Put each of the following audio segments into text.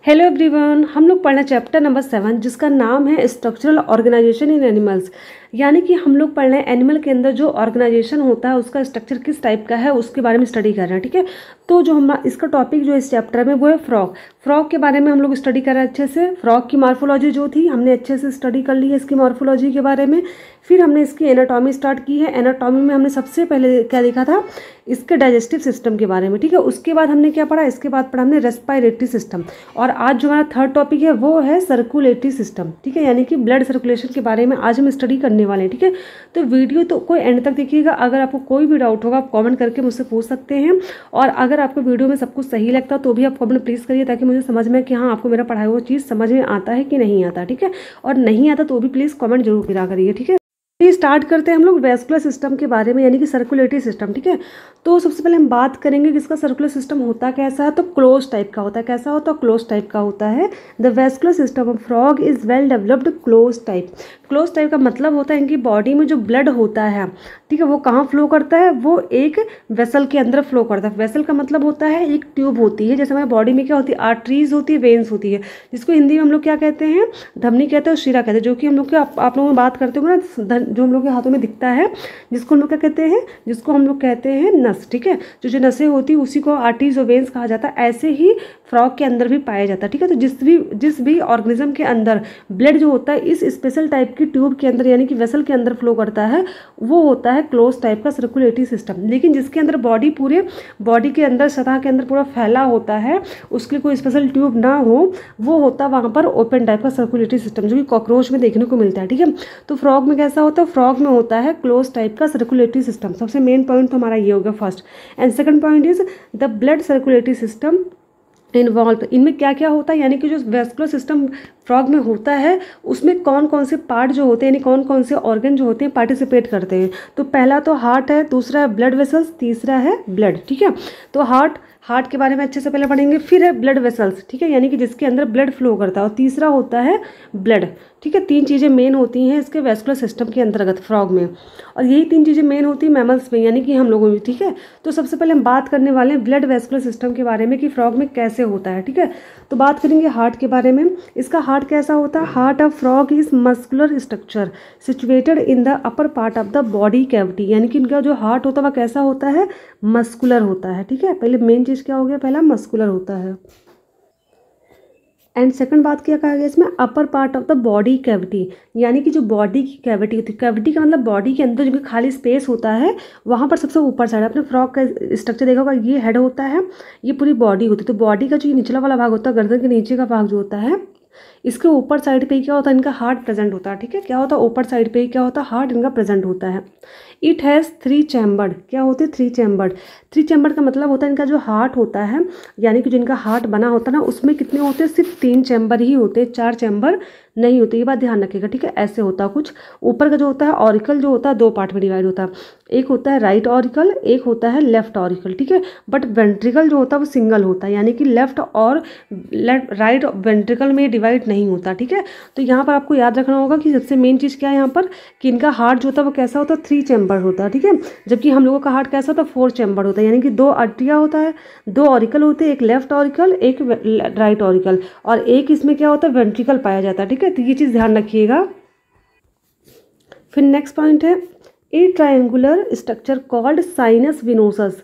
Hello everyone, हम लोग पढ़ना चैप्टर नंबर 7 जिसका नाम है स्ट्रक्चरल ऑर्गेनाइजेशन इन एनिमल्स। यानी कि हम लोग पढ़ रहे हैं एनिमल के अंदर जो ऑर्गेनाइजेशन होता है उसका स्ट्रक्चर किस टाइप का है उसके बारे में स्टडी कर रहे हैं। ठीक है, तो जो हम इसका टॉपिक जो इस चैप्टर में वो है फ्रॉग। फ्रॉग के बारे में हम लोग स्टडी कर रहे हैं अच्छे से। फ्रॉग की मॉर्फोलॉजी जो थी हमने अच्छे से स्टडी कर ली है इसकी मॉर्फोलॉजी के बारे में। फिर हमने इसकी एनाटॉमी स्टार्ट की है। एनाटॉमी में हमने सबसे पहले क्या देखा था, इसके डाइजेस्टिव सिस्टम के बारे में। ठीक है, उसके बाद हमने क्या पढ़ा, इसके बाद पढ़ा हमने रेस्पिरेटरी सिस्टम। और आज जो हमारा थर्ड टॉपिक है वो है सर्कुलेटरी सिस्टम। ठीक है, यानी कि ब्लड सर्कुलेशन के बारे में आज हम स्टडी करने वाले हैं। ठीक है, तो वीडियो तो कोई एंड तक देखिएगा। अगर आपको कोई भी डाउट होगा आप कमेंट करके मुझसे पूछ सकते हैं। और अगर आपको वीडियो में सब कुछ सही लगता तो भी आप कमेंट प्लीज़ करिए ताकि मुझे समझ में कि हाँ आपको मेरा पढ़ाया हुआ चीज़ समझ में आता है कि नहीं आता। ठीक है, और नहीं आता तो भी प्लीज़ कमेंट जरूर करा करिए। ठीक है, स्टार्ट करते हैं हम लोग वेस्कुलर सिस्टम के बारे में, यानी कि सर्कुलेटरी सिस्टम। ठीक है, तो सबसे पहले हम बात करेंगे कि इसका सर्कुलर सिस्टम होता कैसा है। तो क्लोज टाइप का होता है। कैसा होता है? क्लोज टाइप का होता है। The vascular system of frog is well developed close type. Close type का मतलब होता है इनकी बॉडी में जो ब्लड होता है, ठीक है, वो कहाँ फ्लो करता है, वो एक वेसल के अंदर फ्लो करता है। वेसल का मतलब होता है एक ट्यूब होती है। जैसे हमारी बॉडी में क्या होती है, आर्टरीज होती है, वेन्स होती है, जिसको हिंदी में हम लोग क्या कहते हैं, धमनी कहते हैं और शिरा कहते हैं। जो कि हम लोग आप लोगों में बात करते होंगे ना, जो हम लोग के हाथों में दिखता है, जिसको हम लोग क्या कहते हैं, जिसको हम लोग कहते हैं नस। ठीक है, जो नसें होती है उसी को आर्टरीज और वेन्स कहा जाता है। ऐसे ही फ्रॉग के अंदर भी पाया जाता है। ठीक है, तो जिस भी ऑर्गेनिज्म के अंदर ब्लड जो होता है इस स्पेशल टाइप की ट्यूब के अंदर यानी कि वेसल के अंदर फ्लो करता है, वो होता है क्लोज टाइप का सर्कुलेटरी सिस्टम। लेकिन जिसके अंदर बॉडी पूरे बॉडी के अंदर सतह के अंदर पूरा फैला होता है, उसके लिए कोई स्पेशल ट्यूब ना हो, वो होता है वहाँ पर ओपन टाइप का सर्कुलेटरी सिस्टम, जो कि कॉकरोच में देखने को मिलता है। ठीक है, तो फ्रॉग में कैसा होता है, फ्रॉग में होता है क्लोज टाइप का सर्कुलेटरी सिस्टम। सबसे मेन पॉइंट तो हमारा ये होगा first. And second point is the blood circulatory system involve. इनमें क्या क्या होता है, यानी कि जो वेस्कुलर सिस्टम फ्रॉग में होता है उसमें कौन कौन से पार्ट जो होते हैं, यानी कौन कौन से ऑर्गन जो होते हैं पार्टिसिपेट करते हैं। तो पहला तो हार्ट है, दूसरा है ब्लड वेसल्स, तीसरा है ब्लड। ठीक है, तो हार्ट के बारे में अच्छे से पहले पढ़ेंगे। फिर है ब्लड वेसल्स, ठीक है, यानी कि जिसके अंदर ब्लड फ्लो करता है, और तीसरा होता है ब्लड। ठीक है, तीन चीज़ें मेन होती हैं इसके वेस्कुलर सिस्टम के अंतर्गत फ्रॉग में, और यही तीन चीज़ें मेन होती हैं मैमल्स में, यानी कि हम लोगों में। ठीक है, तो सबसे पहले हम बात करने वाले हैं ब्लड वेस्कुलर सिस्टम के बारे में कि फ्रॉग में कैसे होता है। ठीक है, तो बात करेंगे हार्ट के बारे में। इसका हार्ट कैसा होता है, heart of frog is muscular structure situated in the upper part of the body cavity. यानी कि इनका जो हार्ट होता है वह कैसा होता है, मस्कुलर होता है। ठीक है, पहले मेन चीज़ क्या हो गया, पहला मस्कुलर होता है। एंड सेकंड बात क्या कहा गया इसमें, upper part of the body cavity, यानी कि जो बॉडी की कैविटी होती है, कैविटी का मतलब बॉडी के अंदर जो खाली स्पेस होता है वहाँ पर सबसे ऊपर साइड आपने फ्रॉग का स्ट्रक्चर देखा होगा, ये हेड होता है, ये पूरी बॉडी होती है। तो बॉडी का जो ये निचला वाला भाग होता है, गर्दन के नीचे का भाग जो होता है, इसके ऊपर साइड पे ही क्या होता है, इनका हार्ट प्रेजेंट होता है। ठीक है, क्या होता है, ऊपर साइड पे ही क्या होता है, हार्ट इनका प्रेजेंट होता है। It has 3 chambered. क्या होते हैं, 3 चैम्बर्ड। 3 चैम्बर्ड का मतलब होता है इनका जो हार्ट होता है, यानी कि जो इनका हार्ट बना होता है ना, उसमें कितने होते हैं, सिर्फ 3 चैम्बर ही होते हैं, 4 चैम्बर नहीं होते। ये बात ध्यान रखिएगा। ठीक है, ऐसे होता है कुछ। ऊपर का जो होता है ऑरिकल जो होता है 2 पार्ट में डिवाइड होता है, एक होता है राइट ऑरिकल, एक होता है लेफ्ट ऑरिकल। ठीक है, बट वेंट्रिकल जो होता है वो सिंगल होता है, यानी कि लेफ्ट और राइट वेंट्रिकल में डिवाइड नहीं होता। ठीक है, तो यहाँ पर आपको याद रखना होगा कि सबसे मेन चीज़ क्या है यहाँ पर, कि इनका हार्ट जो होता है वो कैसा होता है, 3 चैम्बर होता है। ठीक है, जबकि हम लोगों का हार्ट कैसा होता है, 4 चैम्बर होता है, यानी कि 2 आर्टरिया होता है, 2 ऑरिकल होते हैं, एक लेफ्ट ऑरिकल एक राइट ऑरिकल, और एक इसमें क्या होता है, वेंट्रिकल पाया जाता है। ठीक है, तो ये चीज़ ध्यान रखिएगा। फिर नेक्स्ट पॉइंट है, a triangular structure called sinus venosus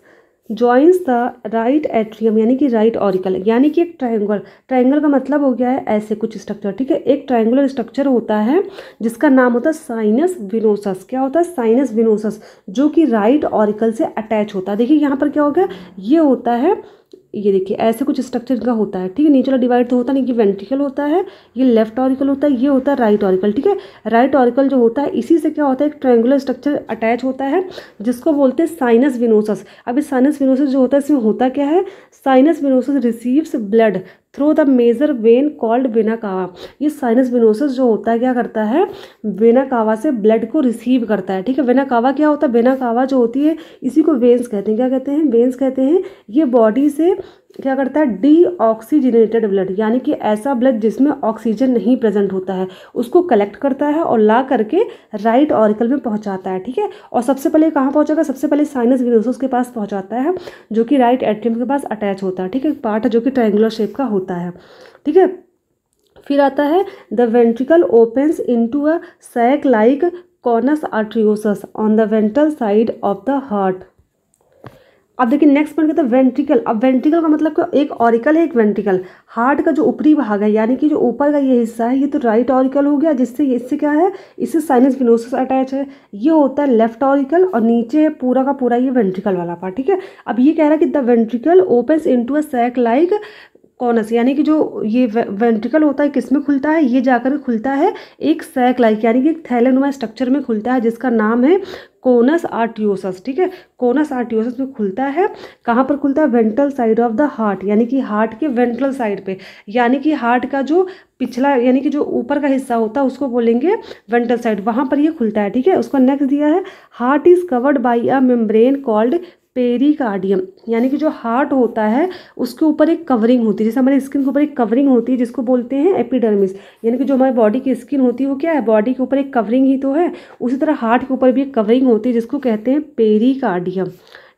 joins the right atrium, यानी कि राइट ऑरिकल। यानी कि एक ट्रायंगल का मतलब हो गया है ऐसे कुछ स्ट्रक्चर। ठीक है, एक ट्रायंगुलर स्ट्रक्चर होता है जिसका नाम होता है साइनस विनोसस। क्या होता है, साइनस विनोसस, जो कि राइट ऑरिकल से अटैच होता है। देखिए यहाँ पर क्या हो गया, ये होता है, ये देखिए ऐसे कुछ स्ट्रक्चर का होता है। ठीक है, नीचे वाला डिवाइड तो होता नहीं, ये वेंट्रिकल होता है, ये लेफ्ट ऑरिकल होता है, ये होता है राइट ऑरिकल। ठीक है, राइट ऑरिकल जो होता है इसी से क्या होता है, एक ट्रायंगुलर स्ट्रक्चर अटैच होता है जिसको बोलते हैं साइनस विनोसस। अब इस साइनस विनोसस जो होता है इसमें होता क्या है, sinus venosus receives blood through the major vein called vena cava. ये साइनस विनोसस जो होता है क्या करता है, वेना कावा से ब्लड को रिसीव करता है। ठीक है, वेना कावा क्या होता है, वेना कावा जो होती है इसी को वेन्स कहते हैं। क्या कहते हैं, वेन्स कहते हैं। ये बॉडी से क्या करता है, डीऑक्सीजनेटेड ब्लड, यानी कि ऐसा ब्लड जिसमें ऑक्सीजन नहीं प्रेजेंट होता है, उसको कलेक्ट करता है और ला करके राइट ऑरिकल में पहुंचाता है। ठीक है, और सबसे पहले कहाँ पहुंचेगा, सबसे पहले साइनस विनोसस के पास पहुंचाता है, जो कि राइट एट्रियम के पास अटैच होता है। ठीक है, पार्ट है जो कि ट्रायंगुलर शेप का होता है। ठीक है, फिर आता है the ventricle opens into a sac like conus arteriosus on the ventral side of the heart. अब देखिए नेक्स्ट पॉइंट कहता है वेंट्रिकल। अब वेंट्रिकल का मतलब क्या, एक ऑरिकल है एक वेंट्रिकल। हार्ट का जो ऊपरी भाग है, यानी कि जो ऊपर का ये हिस्सा है, ये तो राइट ऑरिकल हो गया, जिससे इससे क्या है, इससे साइनस विनोसस अटैच है। ये होता है लेफ्ट ऑरिकल और नीचे है पूरा का पूरा ये वेंट्रिकल वाला पार्ट। ठीक है, अब ये कह रहा है कि the ventricle opens into a sac like conus, यानी कि जो ये वेंट्रिकल होता है किस में खुलता है, ये जाकर खुलता है एक सैक लाइक, यानी कि एक थैलेनुमा स्ट्रक्चर में खुलता है, जिसका नाम है कोनस आर्टियोसस। ठीक है, कोनस आर्टियोसस में खुलता है। कहाँ पर खुलता है, ventral side of the heart, यानी कि हार्ट के वेंट्रल साइड पे, यानी कि हार्ट का जो पिछला, यानी कि जो ऊपर का हिस्सा होता है उसको बोलेंगे वेंट्रल साइड, वहाँ पर ये खुलता है। ठीक है, उसका नेक्स्ट दिया है heart is covered by a membrane called pericardium, यानी कि जो हार्ट होता है उसके ऊपर एक कवरिंग होती है, जैसे हमारे स्किन के ऊपर एक कवरिंग होती है जिसको बोलते हैं एपिडर्मिस, यानी कि जो हमारी बॉडी की स्किन होती है वो क्या है, बॉडी के ऊपर एक कवरिंग ही तो है। उसी तरह हार्ट के ऊपर भी एक कवरिंग होती है जिसको कहते हैं पेरिकार्डियम।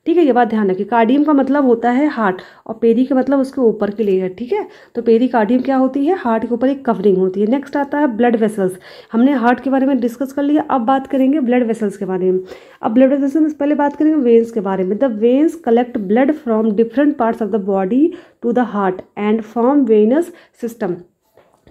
ठीक है, ये बात ध्यान रखिए, कार्डियम का मतलब होता है हार्ट और पेरी का मतलब उसके ऊपर की लेयर। ठीक है, तो पेरिकार्डियम क्या होती है, हार्ट के ऊपर एक कवरिंग होती है। नेक्स्ट आता है ब्लड वेसल्स। हमने हार्ट के बारे में डिस्कस कर लिया, अब बात करेंगे ब्लड वेसल्स के बारे में। अब ब्लड वेसल्स में पहले बात करेंगे वेन्स के बारे में। The veins collect blood from different parts of the body to the heart and form venous system.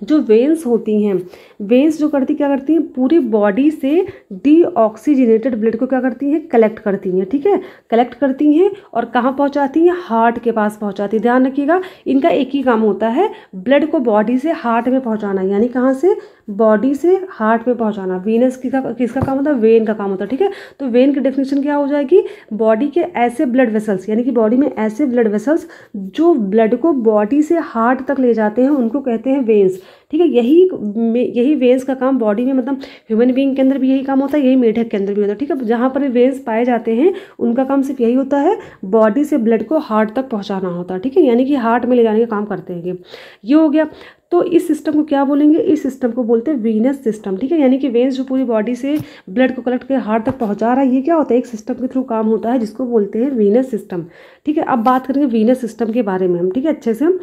जो वेन्स होती हैं, वेन्स जो क्या करती हैं, पूरी बॉडी से डीऑक्सीजनेटेड ब्लड को क्या करती हैं, कलेक्ट करती हैं। ठीक है, कलेक्ट करती हैं और कहाँ पहुँचाती हैं, हार्ट के पास पहुँचाती है। ध्यान रखिएगा, इनका एक ही काम होता है, ब्लड को बॉडी से हार्ट में पहुँचाना, यानी कहाँ से, बॉडी से हार्ट में पहुँचाना। वीनस किसका काम होता है, वेन का काम होता है। ठीक है, तो वेन की डेफिनेशन क्या हो जाएगी, बॉडी के ऐसे ब्लड वेसल्स, यानी कि बॉडी में ऐसे ब्लड वेसल्स जो ब्लड को बॉडी से हार्ट तक ले जाते हैं, उनको कहते हैं वेन्स। ठीक है, यही वेन्स का काम बॉडी में, मतलब ह्यूमन बीइंग के अंदर भी यही काम होता है, यही मेढक के अंदर भी होता है। ठीक है, जहाँ पर वेन्स पाए जाते हैं उनका काम सिर्फ यही होता है, बॉडी से ब्लड को हार्ट तक पहुँचाना होता है। ठीक है, यानी कि हार्ट में ले जाने का काम करते हैं ये हो गया। तो इस सिस्टम को क्या बोलेंगे, इस सिस्टम को बोलते हैं वीनस सिस्टम। ठीक है, यानी कि वेन्स जो पूरी बॉडी से ब्लड को कलेक्ट कर हार्ट तक पहुंचा रहा है, ये क्या होता है, एक सिस्टम के थ्रू काम होता है जिसको बोलते हैं वीनस सिस्टम। ठीक है, अब बात करेंगे वीनस सिस्टम के बारे में हम। ठीक है, अच्छे से हम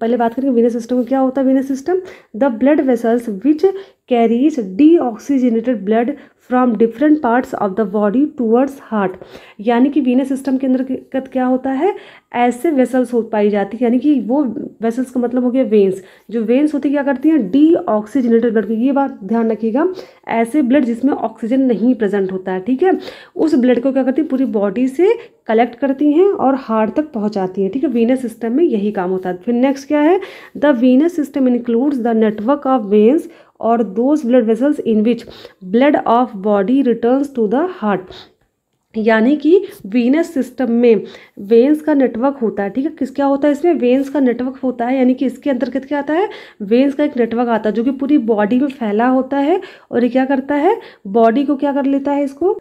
पहले बात करेंगे वीनस सिस्टम में क्या होता है। Venous system, the blood vessels which carries deoxygenated blood from different parts of the body towards heart, यानी कि वीनस सिस्टम के अंदर क्या होता है, ऐसे वेसल्स हो पाई जाती है, यानी कि वो वेसल्स का मतलब हो गया वेन्स। जो वेन्स होती है क्या करती हैं, डीऑक्सीजनेटेड ब्लड, ये बात ध्यान रखिएगा, ऐसे ब्लड जिसमें ऑक्सीजन नहीं प्रेजेंट होता है। ठीक है, उस ब्लड को क्या करती है, पूरी बॉडी से कलेक्ट करती हैं और हार्ट तक पहुंचाती हैं। ठीक है, वीनस सिस्टम में यही काम होता है। फिर नेक्स्ट क्या है, the venous system includes the network of veins और those blood vessels in which blood of body returns to the heart, यानी कि वीनस सिस्टम में वेन्स का नेटवर्क होता है। ठीक है, क्या होता है इसमें, वेन्स का नेटवर्क होता है, यानी कि इसके अंतर्गत क्या आता है, वेन्स का एक नेटवर्क आता है जो कि पूरी बॉडी में फैला होता है, और ये क्या करता है, बॉडी को क्या कर लेता है, इसको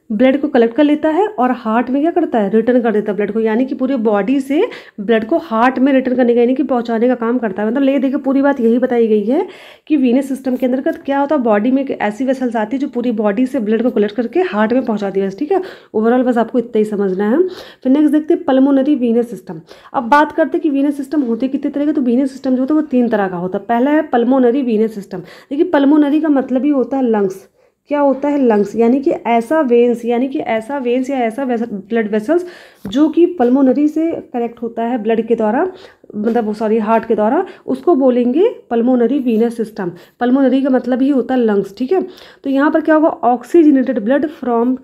ब्लड को कलेक्ट कर लेता है और हार्ट में क्या करता है, रिटर्न कर देता है ब्लड को, यानी कि पूरी बॉडी से ब्लड को हार्ट में रिटर्न करने का, यानी कि पहुंचाने का काम करता है। मतलब ले देखिए, पूरी बात यही बताई गई है कि वीनस सिस्टम के अंतर्गत क्या होता है, बॉडी में एक ऐसी वेसल्स आती है जो पूरी बॉडी से ब्लड को कलेक्ट करके हार्ट में पहुंचाती है। ठीक है, ओवरऑल बस आपको इतना ही समझना है। फिर नेक्स्ट देखते हैं पल्मोनरी वीनस सिस्टम। अब बात करते हैं कि वीनस सिस्टम होते कितने तरह के, तो वीनस सिस्टम जो होता है वो 3 तरह का होता है। पहला है पल्मोनरी वीनस सिस्टम। देखिए, पल्मोनरी का मतलब ही होता है लंग्स। क्या होता है, लंग्स, यानी कि ऐसा वेन्स, यानी कि ऐसा वेन्स या ऐसा ब्लड वेसल्स जो कि पल्मोनरी से कनेक्ट होता है ब्लड के द्वारा, मतलब सॉरी हार्ट के द्वारा, उसको बोलेंगे पल्मोनरी वीनस सिस्टम। पल्मोनरी का मतलब ही होता है लंग्स। ठीक है, तो यहाँ पर क्या होगा, oxygenated blood from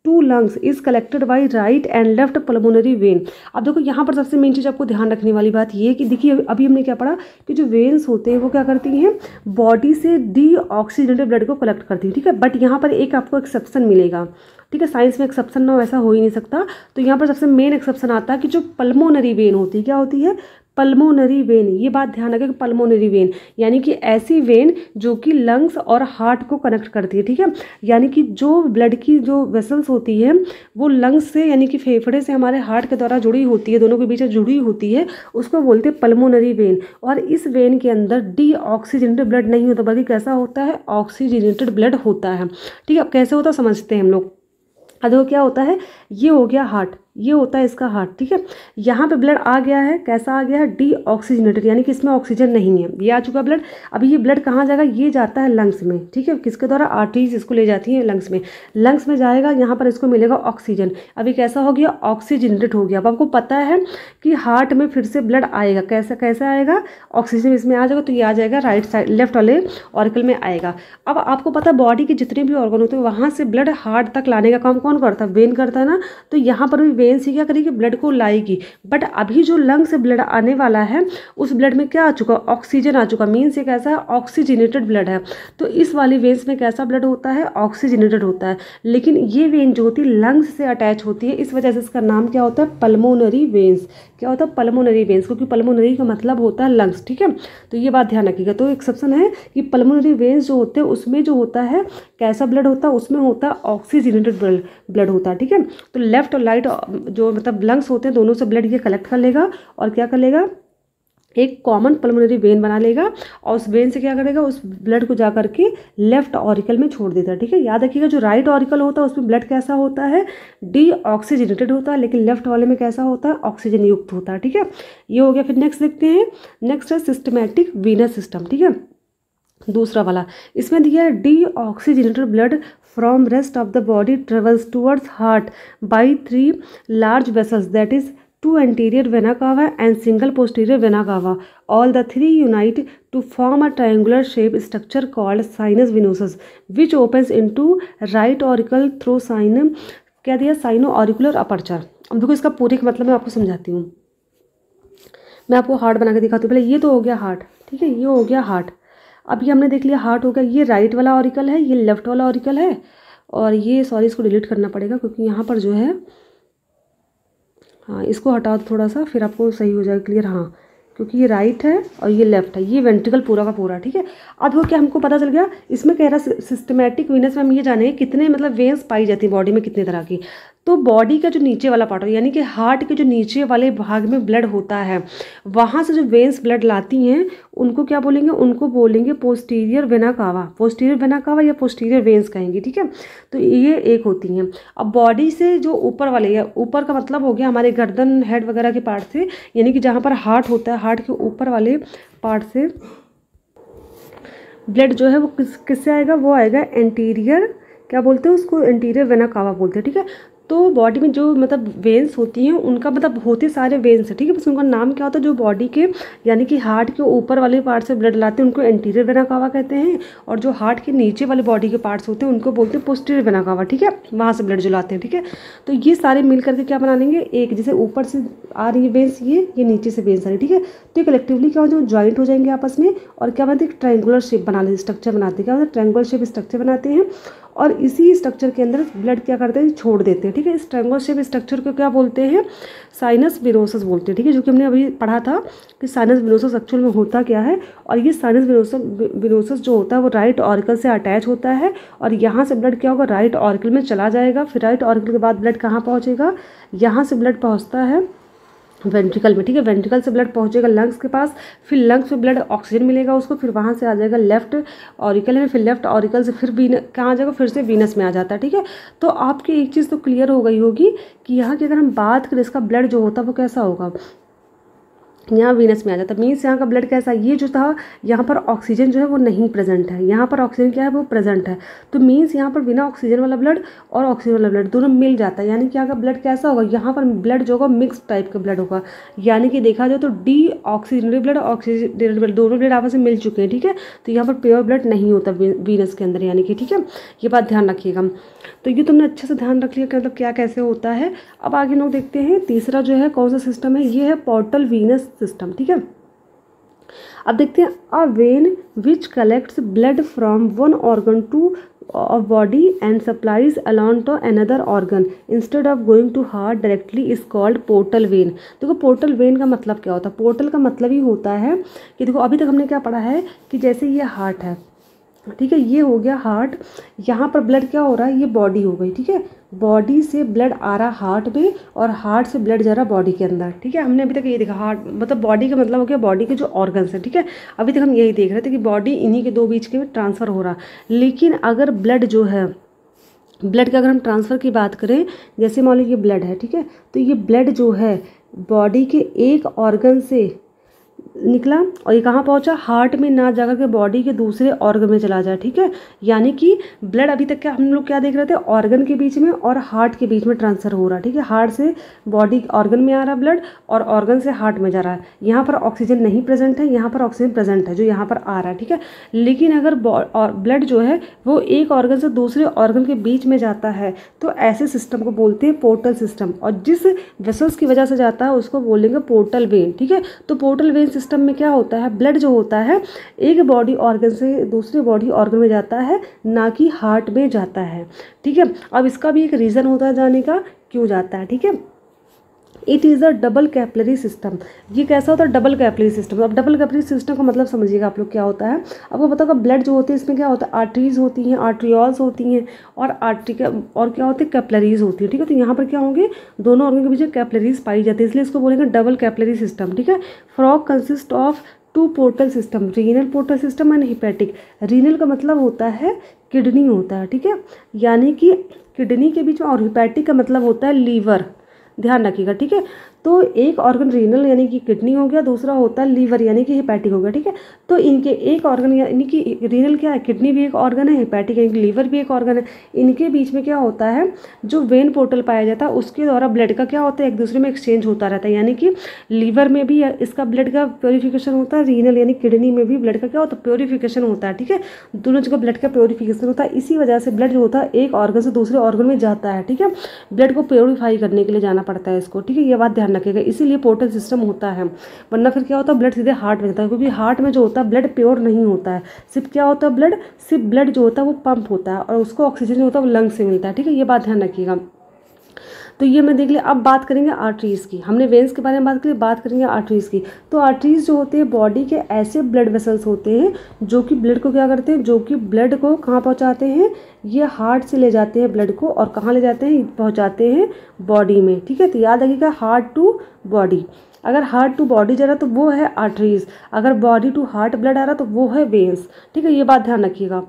to lungs is collected by right and left pulmonary vein. अब देखो, यहाँ पर सबसे मेन चीज़ आपको ध्यान रखने वाली बात ये कि देखिए, अभी हमने क्या पढ़ा कि जो वेन्स होते हैं वो क्या करती हैं, बॉडी से डीऑक्सीजनेटेड ब्लड को कलेक्ट करती हैं। ठीक है, बट यहाँ पर एक आपको एक्सेप्शन मिलेगा। ठीक है, साइंस में एक्सेप्शन ना हो ऐसा हो ही नहीं सकता। तो यहाँ पर सबसे मेन एक्सेप्शन आता है कि जो पल्मोनरी वेन होती है, क्या होती है, पल्मोनरी वेन, ये बात ध्यान रखें, पल्मोनरी वेन यानी कि ऐसी वेन जो कि लंग्स और हार्ट को कनेक्ट करती है, ठीक है। यानी कि जो ब्लड की जो वेसल्स होती है वो लंग्स से यानी कि फेफड़े से हमारे हार्ट के द्वारा जुड़ी होती है, दोनों के बीच जुड़ी होती है, उसको बोलते हैं पल्मोनरी वेन। और इस वेन के अंदर डीऑक्सीजनेटेड ब्लड नहीं होता, बल्कि कैसा होता है, ऑक्सीजनेटेड ब्लड होता है, ठीक है। कैसे होता है समझते हैं हम लोग। अब देखो क्या होता है, ये हो गया हार्ट, ये होता है इसका हार्ट, ठीक है। यहाँ पे ब्लड आ गया है, कैसा आ गया है, डीऑक्सीजनेटेड यानी कि इसमें ऑक्सीजन नहीं है, ये आ चुका ब्लड। अभी ये ब्लड कहाँ जाएगा, ये जाता है लंग्स में, ठीक है। किसके द्वारा, आर्टरीज इसको ले जाती हैं लंग्स में, लंग्स में जाएगा, यहाँ पर इसको मिलेगा ऑक्सीजन। अभी कैसा हो गया, ऑक्सीजनेटेड हो गया। अब आपको पता है कि हार्ट में फिर से ब्लड आएगा, कैसे कैसे आएगा, ऑक्सीजन इसमें आ जाएगा, तो ये आ जाएगा राइट साइड, लेफ्ट वाले ऑरिकल में आएगा। अब आपको पता है बॉडी के जितने भी ऑर्गन होते हैं वहाँ से ब्लड हार्ट तक लाने का काम कौन करता है, वेन करता है ना। तो यहाँ पर भी वेन से क्या करेगी, ब्लड को लाएगी। बट अभी जो लंग से ब्लड आने वाला है उस ब्लड में क्या आ चुका, ऑक्सीजन आ चुका, मीन्स ये कैसा है, ऑक्सीजनेटेड ब्लड है। तो इस वाली वेन्स में कैसा ब्लड होता है, ऑक्सीजनेटेड होता है। लेकिन ये वेन जो होती है लंग्स से अटैच होती है, इस वजह से इसका नाम क्या होता है, पल्मोनरी वेन्स। क्या होता है, पल्मोनरी वेन्स, क्योंकि पल्मोनरी का मतलब होता है लंग्स, ठीक है। तो ये बात ध्यान रखिएगा। तो एक्सेप्शन है कि पल्मोनरी वेन्स जो होते हैं उसमें जो होता है कैसा ब्लड होता है, उसमें होता है ऑक्सीजनेटेड ब्लड होता है, ठीक है। तो लेफ्ट और राइट जो मतलब लंग्स होते हैं दोनों से ब्लड ये कलेक्ट कर लेगा और क्या कर लेगा, एक कॉमन पल्मोनरी वेन बना लेगा और उस वेन से क्या करेगा, उस ब्लड को जा करके लेफ्ट ऑरिकल में छोड़ देता है, ठीक है। याद रखिएगा जो राइट ऑरिकल होता है उसमें ब्लड कैसा होता है, डीऑक्सीजनेटेड होता है, लेकिन लेफ्ट वाले में कैसा होता है, ऑक्सीजन युक्त होता है, ठीक है। ये हो गया। फिर नेक्स्ट देखते हैं, नेक्स्ट है सिस्टमैटिक वीनस सिस्टम, ठीक है। दूसरा वाला इसमें दिया है deoxygenated blood from rest of the body travels towards heart by 3 large vessels, that is 2 anterior vena cava and single posterior vena cava. All the 3 unite to form a triangular shape structure called sinus venosus, which opens into right auricle through क्या दिया, sino auricular aperture. अब देखो इसका पूरे का मतलब मैं आपको समझाती हूँ। मैं आपको हार्ट बना के दिखाती हूँ। पहले ये तो हो गया हार्ट, ठीक है, ये हो गया हार्ट। अब ये हमने देख लिया हार्ट हो गया, ये राइट वाला ऑरिकल है, ये लेफ्ट वाला ऑरिकल है, और ये सॉरी इसको डिलीट करना पड़ेगा क्योंकि यहाँ पर जो है, हाँ इसको हटा दो थोड़ा सा, फिर आपको सही हो जाएगा क्लियर। हाँ क्योंकि ये राइट है और ये लेफ्ट है, ये वेंट्रिकल पूरा का पूरा, ठीक है। अब वो क्या हमको पता चल गया, इसमें कह रहा सिस्टमैटिक वीनस में हम ये जाने कितने मतलब वेन्स पाई जाती है बॉडी में, कितने तरह की। तो बॉडी का जो नीचे वाला पार्ट हो यानी कि हार्ट के जो नीचे वाले भाग में ब्लड होता है, वहाँ से जो वेन्स ब्लड लाती हैं उनको क्या बोलेंगे, उनको बोलेंगे posterior vena cava, posterior vena cava या पोस्टीरियर वेन्स कहेंगे, ठीक है। तो ये एक होती हैं। अब बॉडी से जो ऊपर वाले, या ऊपर का मतलब हो गया हमारे गर्दन हेड वगैरह के पार्ट से, यानी कि जहाँ पर हार्ट होता है, हार्ट के ऊपर वाले पार्ट से ब्लड जो है वो किससे आएगा, वो आएगा एंटीरियर, क्या बोलते हैं उसको, एंटीरियर वेना कावा बोलते हैं, ठीक है। तो बॉडी में जो मतलब वेन्स होती हैं उनका मतलब होते सारे वेन्स है, ठीक है, बस उनका नाम क्या होता है, जो बॉडी के यानी कि हार्ट के ऊपर वाले पार्ट से ब्लड लाते हैं उनको एंटीरियर वेना कावा कहते हैं, और जो हार्ट के नीचे वाले बॉडी के पार्ट्स होते हैं उनको बोलते हैं पोस्टीरियर वेना कावा, ठीक है, वहाँ से ब्लड जो लाते हैं, ठीक है। तो ये सारे मिल करके क्या बना लेंगे, एक जैसे ऊपर से आ रही है वेन्स, ये नीचे से वेन्स आ रही है, ठीक है। तो ये कलेक्टिवली क्या हो जाए, ज्वाइंट हो जाएंगे आपस में और क्या बनाते हैं, ट्रायंगुलर शेप बना लेते, स्ट्रक्चर बनाते हैं, क्या होता है, ट्रायंगुलर शेप स्ट्रक्चर बनाते हैं और इसी स्ट्रक्चर के अंदर ब्लड क्या करते हैं, छोड़ देते हैं, ठीक है। इस ट्रायंगुलर शेप स्ट्रक्चर को क्या बोलते हैं, साइनस विनोसस बोलते हैं, ठीक है, जो कि हमने अभी पढ़ा था कि साइनस विनोसस एक्चुअल में होता क्या है। और ये साइनस विनोसस जो होता है वो राइट ऑरिकल से अटैच होता है और यहाँ से ब्लड क्या होगा, राइट ऑरिकल में चला जाएगा, फिर राइट ऑरिकल के बाद ब्लड कहाँ पहुँचेगा, यहाँ से ब्लड पहुँचता है वेंट्रिकल में, ठीक है। वेंट्रिकल से ब्लड पहुंचेगा लंग्स के पास, फिर लंग्स में ब्लड ऑक्सीजन मिलेगा उसको, फिर वहां से आ जाएगा लेफ्ट ऑरिकल में, फिर लेफ्ट ऑरिकल से फिर कहाँ आ जाएगा, फिर से वीनस में आ जाता है, ठीक है। तो आपकी एक चीज़ तो क्लियर हो गई होगी कि यहाँ की अगर हम बात करें इसका ब्लड जो होता है वो कैसा होगा, यहाँ वीनस में आ जाता है। मीन्स यहाँ का ब्लड कैसा, ये जो था यहाँ पर ऑक्सीजन जो है वो नहीं प्रेजेंट है, यहाँ पर ऑक्सीजन क्या है वो प्रेजेंट है। तो मीन्स यहाँ पर बिना ऑक्सीजन वाला ब्लड और ऑक्सीजन वाला ब्लड दोनों मिल जाता है, यानी कि यहाँ का ब्लड कैसा होगा, यहाँ पर ब्लड जो होगा मिक्स टाइप का ब्लड होगा, यानी कि देखा जाए तो डीऑक्सीजनेटेड ब्लड और ऑक्सीजनेटेड ब्लड दोनों ब्लड आपस में मिल चुके हैं, ठीक है। तो यहाँ पर प्योर ब्लड नहीं होता वीनस के अंदर, यानी कि, ठीक है, ये बात ध्यान रखिएगा। तो ये तुमने अच्छे से ध्यान रख लिया कि मतलब क्या कैसे होता है। अब आगे लोग देखते हैं तीसरा जो है कौन सा सिस्टम है, ये है पोर्टल वीनस सिस्टम, ठीक है। अब देखते हैं a vein which collects blood from one organ to of body and supplies along to another organ instead of going to heart directly is called portal vein. देखो portal vein का मतलब क्या होता है? पोर्टल का मतलब ही होता है कि देखो अभी तक हमने क्या पढ़ा है कि जैसे ये हार्ट है, ठीक है, ये हो गया हार्ट, यहाँ पर ब्लड क्या हो रहा है, ये बॉडी हो गई, ठीक है, बॉडी से ब्लड आ रहा हार्ट में और हार्ट से ब्लड जा रहा बॉडी के अंदर, ठीक है। हमने अभी तक ये देखा हार्ट मतलब बॉडी का मतलब हो गया बॉडी के जो ऑर्गन्स हैं, ठीक है। अभी तक हम यही देख रहे थे कि बॉडी इन्हीं के दो बीच के में ट्रांसफ़र हो रहा। लेकिन अगर ब्लड जो है, ब्लड का अगर हम ट्रांसफ़र की बात करें, जैसे मान लो ये ब्लड है, ठीक है, तो ये ब्लड जो है बॉडी के एक ऑर्गन से निकला और ये कहाँ पहुँचा, हार्ट में ना जाकर के बॉडी के दूसरे ऑर्गन में चला जाए, ठीक है। यानी कि ब्लड अभी तक क्या हम लोग क्या देख रहे थे, ऑर्गन के बीच में और हार्ट के बीच में ट्रांसफर हो रहा है, ठीक है। हार्ट से बॉडी ऑर्गन में आ रहा ब्लड और ऑर्गन से हार्ट में जा रहा है। यहाँ पर ऑक्सीजन नहीं प्रेजेंट है, यहाँ पर ऑक्सीजन प्रेजेंट है जो यहाँ पर आ रहा है, ठीक है। लेकिन अगर ब्लड जो है वो एक ऑर्गन से दूसरे ऑर्गन के बीच में जाता है तो ऐसे सिस्टम को बोलते हैं पोर्टल सिस्टम, और जिस वेसल्स की वजह से जाता है उसको बोलेंगे पोर्टल वेन, ठीक है। तो पोर्टल वेन सिस्टम में क्या होता है, ब्लड जो होता है एक बॉडी ऑर्गन से दूसरे बॉडी ऑर्गन में जाता है, ना कि हार्ट में जाता है, ठीक है। अब इसका भी एक रीज़न होता है जाने का क्यों जाता है, ठीक है। It is a double capillary system. ये कैसा होता है, डबल कैपिलरी सिस्टम। अब डबल कैपिलरी सिस्टम का मतलब समझिएगा आप लोग क्या होता है। आपको पता होगा ब्लड जो होती है इसमें क्या होता है, आर्टरीज होती हैं, आर्ट्रियोल्स होती हैं और और क्या होती है, कैपिलरीज होती है, ठीक है। तो यहाँ पर क्या होंगे, दोनों ऑर्गन के बीच कैपिलरीज पाई जाती है, इसलिए इसको बोलेंगे डबल कैपिलरी सिस्टम, ठीक है। Frog consist of two portal system, renal portal system and hepatic. Renal का मतलब होता है किडनी होता है, ठीक है, यानी कि किडनी के बीच में, और हिपैटिक का मतलब होता है लीवर, ध्यान रखिएगा, ठीक है। तो एक ऑर्गन रीनल यानी कि किडनी हो गया, दूसरा होता है लीवर यानी कि हिपैटिक हो गया, ठीक है। तो इनके एक ऑर्गन यानी कि रीनल क्या है, किडनी भी एक ऑर्गन है, हिपैटिक यानी कि लीवर भी एक ऑर्गन है। इनके बीच में क्या होता है, जो वेन पोर्टल पाया जाता है उसके द्वारा ब्लड का क्या होता है, एक दूसरे में एक्सचेंज होता रहता है। यानी कि लीवर में भी इसका ब्लड का प्योरीफिकेशन होता है, रीनल यानी किडनी में भी ब्लड का क्या होता है, प्योरीफिकेशन होता है, ठीक है। दोनों जगह ब्लड का प्योरीफिकेशन होता है। इसी वजह से ब्लड जो होता है एक ऑर्गन से दूसरे ऑर्गन में जाता है, ठीक है। ब्लड को प्योरीफाई करने के लिए जाना पड़ता है इसको, ठीक है, ये बात ध्यान रखिएगा। इसीलिए पोर्टल सिस्टम होता है, वरना फिर क्या होता है, ब्लड सीधे हार्ट में जाता है, क्योंकि हार्ट में जो होता है ब्लड प्योर नहीं होता है। सिर्फ क्या होता है, ब्लड सिर्फ ब्लड जो होता है वो पंप होता है और उसको ऑक्सीजन जो होता है वो लंग से मिलता है, ठीक है, ये बात ध्यान रखिएगा। तो ये मैं देख लिया। अब बात करेंगे आर्टरीज़ की, हमने वेन्स के बारे में बात करी, बात करेंगे आर्टरीज़ की। तो आर्टरीज़ जो होते हैं बॉडी के ऐसे ब्लड वेसल्स होते हैं जो कि ब्लड को क्या करते हैं, जो कि ब्लड को कहाँ पहुँचाते हैं, ये हार्ट से ले जाते हैं ब्लड को, और कहाँ ले जाते हैं, पहुँचाते हैं बॉडी में, ठीक है। तो याद रखिएगा, हार्ट टू बॉडी, अगर हार्ट टू बॉडी जा रहा है तो वो है आर्टरीज़, अगर बॉडी टू हार्ट ब्लड आ रहा है तो वो है वेन्स, ठीक है, ये बात ध्यान रखिएगा।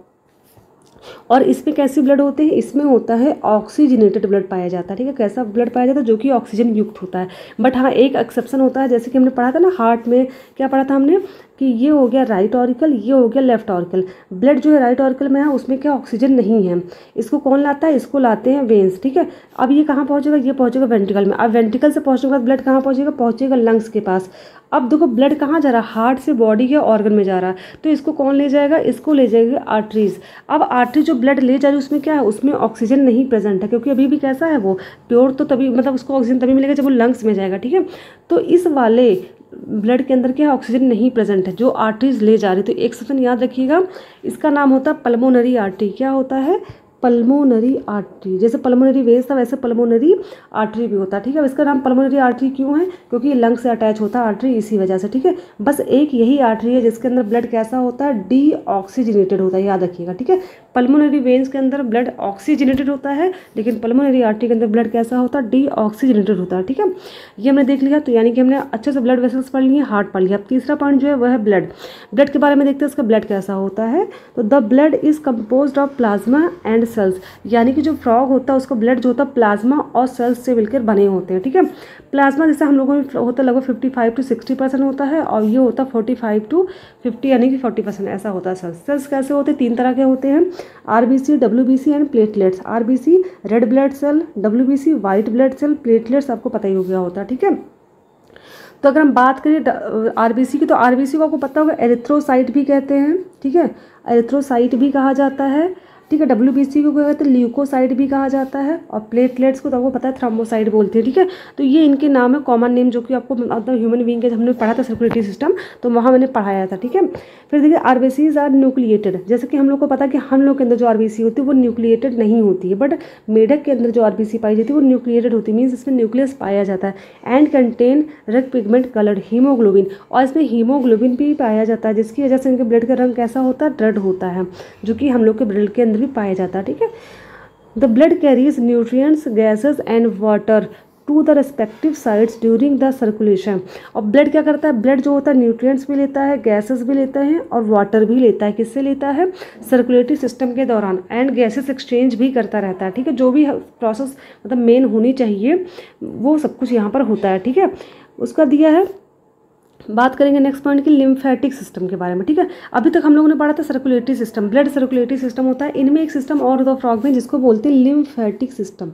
और इसमें कैसे ब्लड होते हैं, इसमें होता है ऑक्सीजनेटेड ब्लड पाया जाता है, ठीक है। कैसा ब्लड पाया जाता है, जो कि ऑक्सीजन युक्त होता है। बट हाँ एक एक्सेप्शन होता है, जैसे कि हमने पढ़ा था ना हार्ट में, क्या पढ़ा था हमने कि ये हो गया राइट ऑरिकल, ये हो गया लेफ्ट ऑरिकल। ब्लड जो है राइट ऑरिकल में है उसमें क्या ऑक्सीजन नहीं है, इसको कौन लाता है, इसको लाते हैं वेन्स, ठीक है। अब ये कहाँ पहुँचेगा, ये पहुँचेगा वेंट्रिकल में। अब वेंट्रिकल से पहुँचने के बाद ब्लड कहाँ पहुँचेगा, पहुँचेगा लंग्स के पास। अब देखो ब्लड कहाँ जा रहा है, हार्ट से बॉडी के ऑर्गन में जा रहा है, तो इसको कौन ले जाएगा, इसको ले जाएगा आर्टरीज। अब आर्टरी जो ब्लड ले जा रही है उसमें क्या है, उसमें ऑक्सीजन नहीं प्रेजेंट है, क्योंकि अभी भी कैसा है वो प्योर, तो तभी मतलब उसको ऑक्सीजन तभी मिलेगा जब वो लंग्स में जाएगा, ठीक है। तो इस वाले ब्लड के अंदर क्या ऑक्सीजन नहीं प्रेजेंट है जो आर्टरीज ले जा रही। तो एक सेकंड याद रखिएगा, इसका नाम होता है पल्मोनरी आर्टरी। क्या होता है, पल्मोनरी आर्टरी। जैसे पल्मोनरी वेन्स था वैसे पल्मोनरी आर्टरी भी होता है, ठीक है। इसका नाम पल्मोनरी आर्टरी क्यों है, क्योंकि ये लंग से अटैच होता है आर्टरी, इसी वजह से, ठीक है। बस एक यही आर्टरी है जिसके अंदर ब्लड कैसा होता है, डी ऑक्सीजनेटेड होता है, याद रखिएगा, ठीक है। पल्मोनरी वेन्स के अंदर ब्लड ऑक्सीजनेटेड होता है, लेकिन पल्मोनरी आर्टरी के अंदर ब्लड कैसा होता है, डी ऑक्सीजनेटेड होता है, ठीक है। ये हमने देख लिया। तो यानी कि हमने अच्छे से ब्लड वेसल्स पढ़ लिए, हार्ट पढ़ लिया। अब तीसरा पॉइंट जो है वह है ब्लड। ब्लड के बारे में देखते हैं उसका ब्लड कैसा होता है। तो the blood is composed of plasma and cells, यानी कि जो फ्रॉग होता है उसका ब्लड जो होता है प्लाज्मा और सेल्स से मिलकर बने होते हैं, ठीक है। प्लाज्मा जैसे हम लोगों में होता है लगभग 55 to 60% होता है, और ये होता है 45 to 50 यानी कि 40% ऐसा होता है। सेल्स कैसे होते हैं, तीन तरह के होते हैं, RBC, WBC and platelets. RBC red blood cell, WBC white blood cell, platelets आपको पता ही हो गया होता है, ठीक है। तो अगर हम बात करें आरबीसी की, तो आरबीसी को आपको पता होगा एरिथ्रोसाइट भी कहते हैं, ठीक है, एरिथ्रोसाइट भी कहा जाता है। ठीक है। WBC को क्या कहते हैं, ल्यूकोसाइड भी कहा जाता है, और प्लेटलेट्स को तो आपको पता है थ्रोम्बोसाइड बोलते हैं, ठीक है। तो ये इनके नाम है, कॉमन नेम, जो कि आपको मतलब ह्यूमन बीइंग के हमने पढ़ा था सर्कुलेटरी सिस्टम, तो वहाँ मैंने पढ़ाया था, ठीक है। फिर देखिए RBCs आर न्यूक्लिएटेड, जैसे कि हम लोग को पता है कि हम लोग के अंदर जो RBC होती है वो न्यूक्लिएटेड नहीं होती है, बट मेढक के अंदर जो RBC पाई जाती है वो न्यूक्लिएटेड होती है, मीन्स इसमें न्यूक्लियस पाया जाता है, and contain red pigment coloured haemoglobin, और इसमें हीमोग्लोबिन भी पाया जाता है, जिसकी वजह से इनके ब्लड का रंग कैसा होता है, रेड होता है, जो कि हम लोग के ब्लड के अंदर भी पाया जाता है, ठीक है। The blood carries nutrients, gases and water to the respective sides during the circulation. और ब्लड क्या करता है, ब्लड जो होता है न्यूट्रिएंट्स भी लेता है, गैसेस भी लेता है, और वाटर भी लेता है, किससे लेता है, सर्कुलेटरी सिस्टम के दौरान, एंड गैसेस एक्सचेंज भी करता रहता है, ठीक है। जो भी प्रोसेस मतलब मेन होनी चाहिए वो सब कुछ यहाँ पर होता है, ठीक है। उसका दिया है, बात करेंगे नेक्स्ट पॉइंट की लिम्फेटिक सिस्टम के बारे में, ठीक है। अभी तक हम लोगों ने पढ़ा था circulatory system, blood circulatory system होता है, इनमें एक सिस्टम और होता है फ्रॉग में, जिसको बोलते हैं लिम्फेटिक सिस्टम,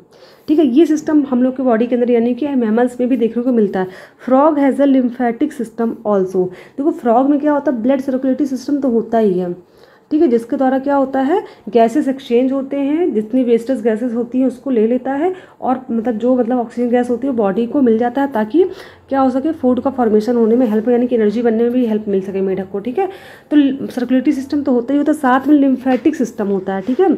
ठीक है। ये सिस्टम हम लोग के बॉडी के अंदर यानी कि मैमल्स में भी देखने को मिलता है। Frog has a lymphatic system also. देखो फ्रॉग में क्या होता है, ब्लड सर्कुलेटरी सिस्टम तो होता ही है, ठीक है, जिसके द्वारा क्या होता है, गैसेस एक्सचेंज होते हैं, जितनी वेस्टेज गैसेस होती हैं उसको ले लेता है, और मतलब जो मतलब ऑक्सीजन गैस होती है बॉडी को मिल जाता है, ताकि क्या हो सके, फूड का फॉर्मेशन होने में हेल्प, यानी कि एनर्जी बनने में भी हेल्प मिल सके मेढक को, ठीक है। तो सर्कुलेटरी सिस्टम तो होता ही होता है, साथ में लिम्फेटिक सिस्टम होता है, ठीक है।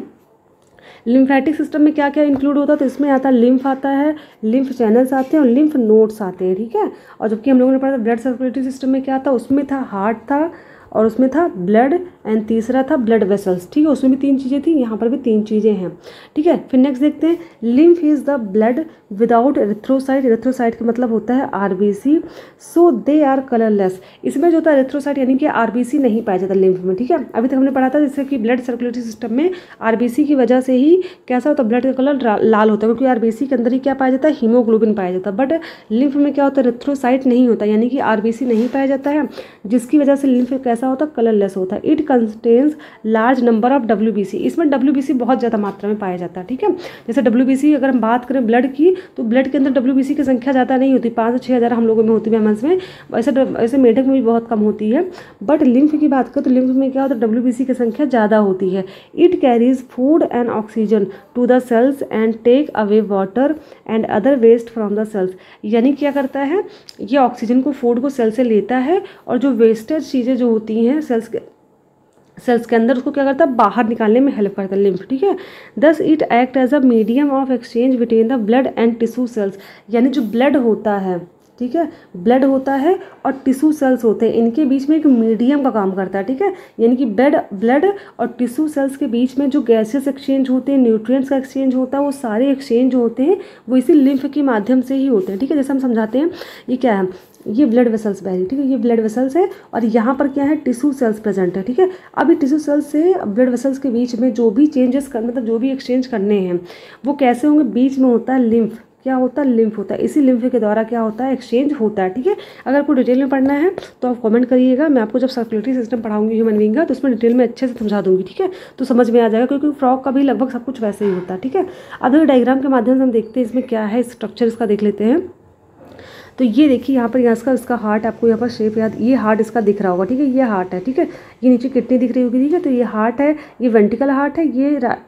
लिम्फेटिक सिस्टम में क्या क्या इंक्लूड होता है, तो इसमें आता है लिम्फ आता है, लिम्फ चैनल्स आते हैं, और लिम्फ नोड्स आते हैं, ठीक है। और जबकि हम लोगों ने पढ़ा था ब्लड सर्कुलेटरी सिस्टम में क्या था, उसमें था हार्ट था, और उसमें था ब्लड, एंड तीसरा था ब्लड वेसल्स, ठीक है। उसमें भी 3 चीज़ें थी, यहाँ पर भी 3 चीज़ें हैं, ठीक है। फिर नेक्स्ट देखते हैं, lymph is the blood without erythrocyte. Erythrocyte का मतलब होता है RBC, so they are colourless. इसमें जो होता है एरिथ्रोसाइट यानी कि RBC नहीं पाया जाता लिम्फ में, ठीक है। अभी तक हमने पढ़ा था जैसे कि ब्लड सर्कुलेटरी सिस्टम में RBC की वजह से ही कैसा होता है, ब्लड का कलर लाल होता है, क्योंकि RBC के अंदर ही क्या पाया जाता है, हीमोग्लोबिन पाया जाता है। बट लिम्फ में क्या होता है, एरिथ्रोसाइट नहीं होता, यानी कि RBC नहीं पाया जाता है, जिसकी वजह से लिम्फ कैसा होता है, कलरलेस होता है। It contains large number of WBC। इसमें WBC बहुत ज़्यादा मात्रा में पाया जाता है, ठीक है। जैसे WBC अगर हम बात करें ब्लड की, तो ब्लड के अंदर WBC की संख्या ज़्यादा नहीं होती, 5 से 6 हज़ार हम लोगों में होती है मैमल्स में, ऐसे मेढक में भी बहुत कम होती है। बट लिम्फ की बात करें तो लिम्फ में क्या होता है, WBC की संख्या ज़्यादा होती है। It carries food and oxygen to the cells and take away water and other waste from the cells. यानी क्या करता है, ये ऑक्सीजन को, फूड को सेल से लेता है, और जो वेस्टेज चीज़ें जो होती हैं सेल्स के अंदर, उसको क्या करता है, बाहर निकालने में हेल्प करता है लिम्फ, ठीक है। Thus it act as a medium of exchange between the blood and tissue cells. यानी जो ब्लड होता है, ठीक है, ब्लड होता है और टिश्यू सेल्स होते हैं, इनके बीच में एक मीडियम का काम करता है, ठीक है। यानी कि ब्लड और टिश्यू सेल्स के बीच में जो गैसेस एक्सचेंज होते हैं, न्यूट्रिएंट्स का एक्सचेंज होता है, वो सारे एक्सचेंज होते हैं वो इसी लिम्फ के माध्यम से ही होते हैं, ठीक है। जैसे हम समझाते हैं, ये क्या है, ये ब्लड वेसल्स बह रही, ठीक है, ये ब्लड वेसल्स है, और यहाँ पर क्या है, टिश्यू सेल्स प्रेजेंट है, ठीक है। अभी टिश्यू सेल्स से ब्लड वेसल्स के बीच में जो भी चेंजेस मतलब जो भी एक्सचेंज करने हैं वो कैसे होंगे, बीच में होता है लिम्फ, क्या होता है, लिम्फ होता है, इसी लिम्फ के द्वारा क्या होता है, एक्सचेंज होता है, ठीक है। अगर आपको डिटेल में पढ़ना है तो आप कमेंट करिएगा, मैं आपको जब सर्कुलेटरी सिस्टम पढ़ाऊंगी ह्यूमन बीइंग का, तो उसमें डिटेल में अच्छे से समझा दूंगी, ठीक है, तो समझ में आ जाएगा, क्योंकि फ्रॉग का भी लगभग सब कुछ वैसे ही होता है, ठीक है। अब डायग्राम के माध्यम से हम देखते हैं इसमें क्या है, स्ट्रक्चर इसका देख लेते हैं। तो ये देखिए यहाँ पर इसका हार्ट, आपको यहाँ पर शेप याद, ये हार्ट इसका दिख रहा होगा, ठीक है, ये हार्ट है, ठीक है। ये नीचे किडनी दिख रही होगी, ठीक है। तो ये हार्ट है, ये वेंट्रिकल हार्ट है,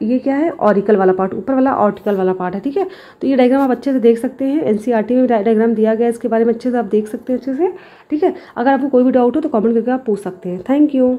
ये क्या है, ऑरिकल वाला पार्ट, ऊपर वाला ऑर्टिकल वाला पार्ट है, ठीक है। तो ये डायग्राम आप अच्छे से देख सकते हैं, NCERT में डायग्राम दिया गया है, इसके बारे में अच्छे से आप देख सकते हैं अच्छे से, ठीक है। अगर आपको कोई भी डाउट हो तो कमेंट करके आप पूछ सकते हैं। Thank you.